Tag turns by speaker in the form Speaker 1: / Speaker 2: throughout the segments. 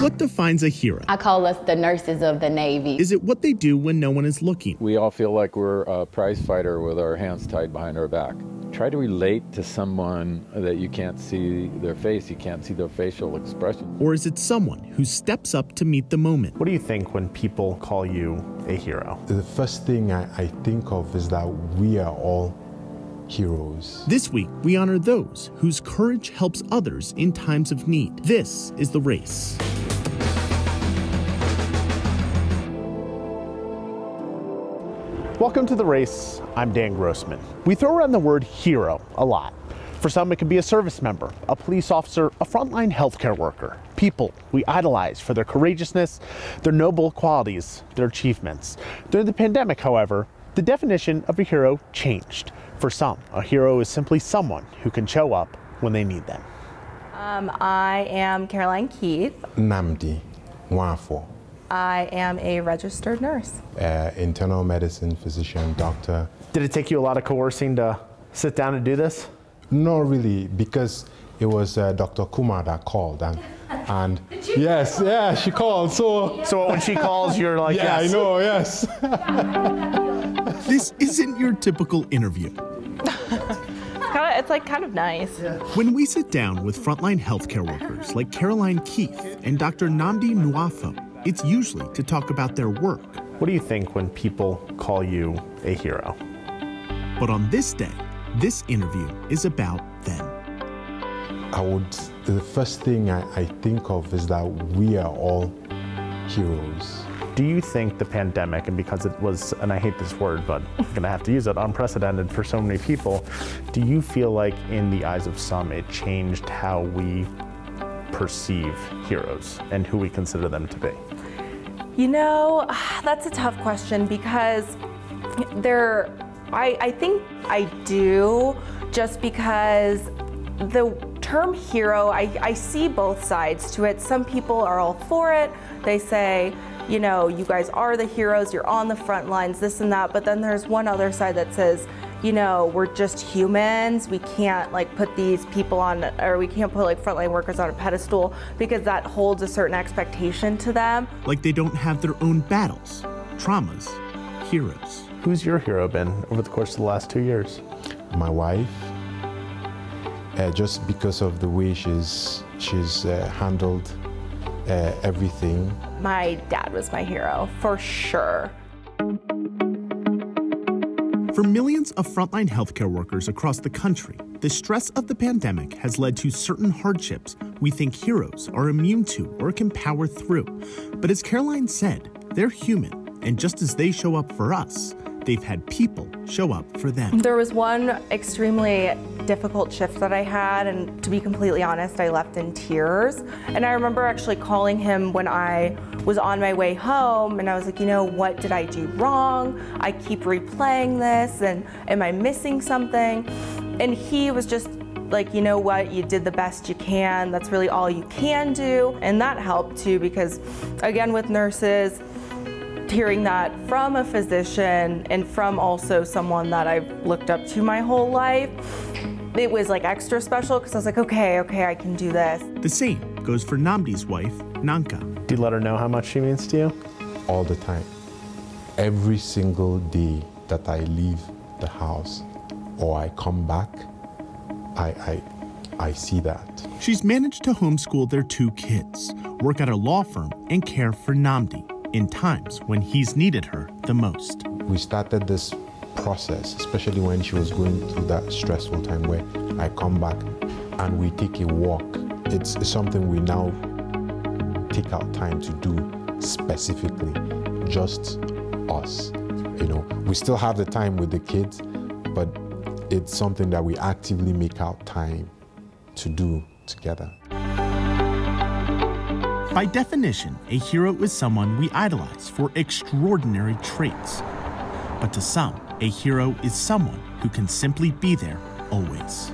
Speaker 1: What defines a hero?
Speaker 2: I call us the nurses of the Navy.
Speaker 1: Is it what they do when no one is looking?
Speaker 3: We all feel like we're a prize fighter with our hands tied behind our back. Try to relate to someone that you can't see their face, you can't see their facial expression.
Speaker 1: Or is it someone who steps up to meet the moment?
Speaker 4: What do you think when people call you a hero?
Speaker 5: The first thing I think of is that we are all heroes.
Speaker 1: This week, we honor those whose courage helps others in times of need. This is The Race.
Speaker 4: Welcome to The Race. I'm Dan Grossman. We throw around the word hero a lot. For some, it could be a service member, a police officer, a frontline healthcare worker. People we idolize for their courageousness, their noble qualities, their achievements. During the pandemic, however, the definition of a hero changed. For some, a hero is simply someone who can show up when they need them.
Speaker 6: I am Caroline Keith.
Speaker 5: Nnamdi Nwafor.
Speaker 6: I am a registered nurse.
Speaker 5: Internal medicine physician, doctor.
Speaker 4: Did it take you a lot of coercing to sit down and do this?
Speaker 5: Not really, because it was Dr. Kumar that called, and yes, yeah, she called. So
Speaker 4: when she calls, you're like,
Speaker 5: yeah,
Speaker 4: yes.
Speaker 5: I know, yes.
Speaker 1: This isn't your typical interview.
Speaker 6: It's like kind of nice. Yeah.
Speaker 1: When we sit down with frontline healthcare workers like Caroline Keith and Dr. Nnamdi Nwafor, it's usually to talk about their work.
Speaker 4: What do you think when people call you a hero?
Speaker 1: But on this day, this interview is about them.
Speaker 5: The first thing I think of is that we are all heroes.
Speaker 4: Do you think the pandemic, and because it was, and I hate this word, but I'm gonna have to use it, unprecedented for so many people, do you feel like in the eyes of some it changed how we perceive heroes and who we consider them to be?
Speaker 6: You know, that's a tough question because I think I do, just because the term hero, I see both sides to it. Some people are all for it. They say, you know, you guys are the heroes, you're on the front lines, this and that. But then there's one other side that says, you know, we're just humans. We can't like put these people on, or we can't put like frontline workers on a pedestal because that holds a certain expectation to them.
Speaker 1: Like they don't have their own battles, traumas, heroes.
Speaker 4: Who's your hero been over the course of the last 2 years?
Speaker 5: My wife, just because of the way she's handled everything.
Speaker 6: My dad was my hero, for sure.
Speaker 1: For millions of frontline healthcare workers across the country, the stress of the pandemic has led to certain hardships we think heroes are immune to or can power through. But as Caroline said, they're human, and just as they show up for us, they've had people show up for them.
Speaker 6: There was one extremely difficult shift that I had, and to be completely honest, I left in tears. And I remember actually calling him when I was on my way home, and I was like, you know, what did I do wrong? I keep replaying this, and am I missing something? And he was just like, you know what, you did the best you can. That's really all you can do. And that helped too, because again, with nurses, hearing that from a physician and from also someone that I've looked up to my whole life, it was like extra special because I was like, okay, I can do this.
Speaker 1: The same goes for Nnamdi's wife, Nanka.
Speaker 4: Do you let her know how much she means to you?
Speaker 5: All the time. Every single day that I leave the house or I come back, I see that.
Speaker 1: She's managed to homeschool their 2 kids, work at a law firm, and care for Nnamdi in times when he's needed her the most.
Speaker 5: We started this process, especially when she was going through that stressful time where I come back and we take a walk. It's something we now take out time to do specifically, just us. You know, we still have the time with the kids, but it's something that we actively make out time to do together.
Speaker 1: By definition, a hero is someone we idolize for extraordinary traits. But to some, a hero is someone who can simply be there always.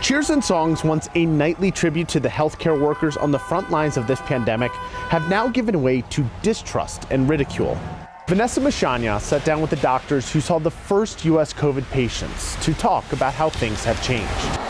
Speaker 4: Cheers Pictures and songs, once a nightly tribute to the healthcare workers on the front lines of this pandemic, have now given way to distrust and ridicule. Vanessa Mishanya sat down with the doctors who saw the first U.S. COVID patients to talk about how things have changed.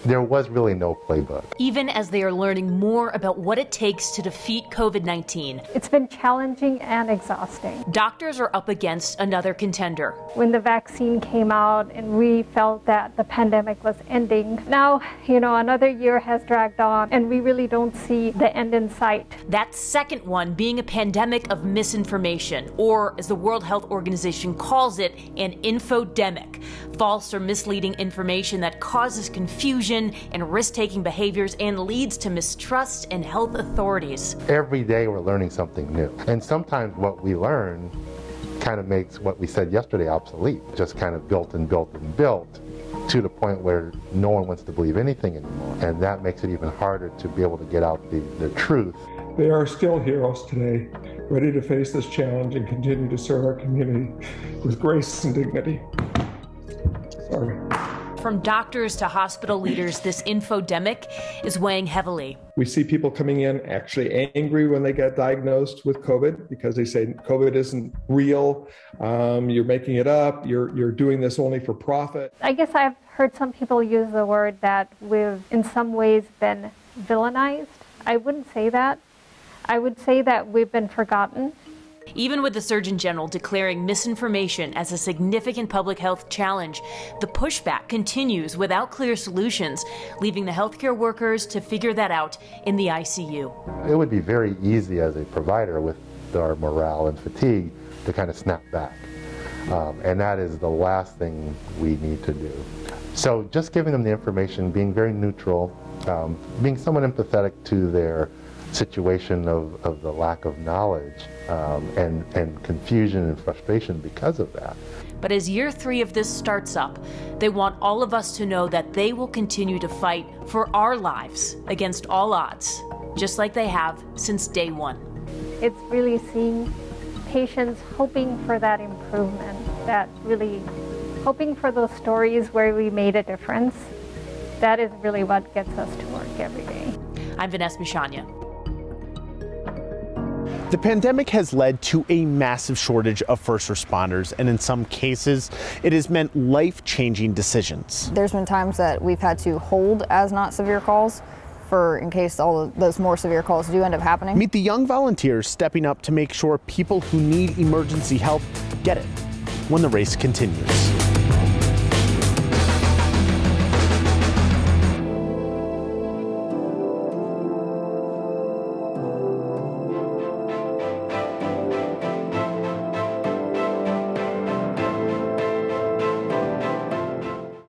Speaker 7: There was really no playbook.
Speaker 8: Even as they are learning more about what it takes to defeat COVID-19.
Speaker 9: It's been challenging and exhausting.
Speaker 8: Doctors are up against another contender.
Speaker 9: When the vaccine came out and we felt that the pandemic was ending, now, another year has dragged on and we really don't see the end in sight.
Speaker 8: That second one being a pandemic of misinformation, or as the World Health Organization calls it, an infodemic. False or misleading information that causes confusion and risk-taking behaviors and leads to mistrust in health authorities.
Speaker 7: Every day we're learning something new. And sometimes what we learn kind of makes what we said yesterday obsolete. Just kind of built and built and built to the point where no one wants to believe anything anymore. And that makes it even harder to be able to get out the truth.
Speaker 10: They are still heroes today, ready to face this challenge and continue to serve our community with grace and dignity. Sorry.
Speaker 8: From doctors to hospital leaders, this infodemic is weighing heavily.
Speaker 10: We see people coming in actually angry when they get diagnosed with COVID because they say COVID isn't real, you're making it up, you're doing this only for profit.
Speaker 9: I guess I've heard some people use the word that we've in some ways been villainized. I wouldn't say that. I would say that we've been forgotten.
Speaker 8: Even with the Surgeon General declaring misinformation as a significant public health challenge, the pushback continues without clear solutions, leaving the healthcare workers to figure that out in the ICU.
Speaker 7: It would be very easy as a provider with our morale and fatigue to kind of snap back. And that is the last thing we need to do. So just giving them the information, being very neutral, being somewhat empathetic to their situation of the lack of knowledge and confusion and frustration because of that.
Speaker 8: But as year 3 of this starts up, they want all of us to know that they will continue to fight for our lives against all odds, just like they have since day 1.
Speaker 9: It's really seeing patients hoping for that improvement, that really hoping for those stories where we made a difference. That is really what gets us to work every day.
Speaker 8: I'm Vanessa Mishanya.
Speaker 4: The pandemic has led to a massive shortage of first responders, and in some cases, it has meant life-changing decisions.
Speaker 11: There's been times that we've had to hold as not severe calls in case all of those more severe calls do end up happening.
Speaker 4: Meet the young volunteers stepping up to make sure people who need emergency help get it when the race continues.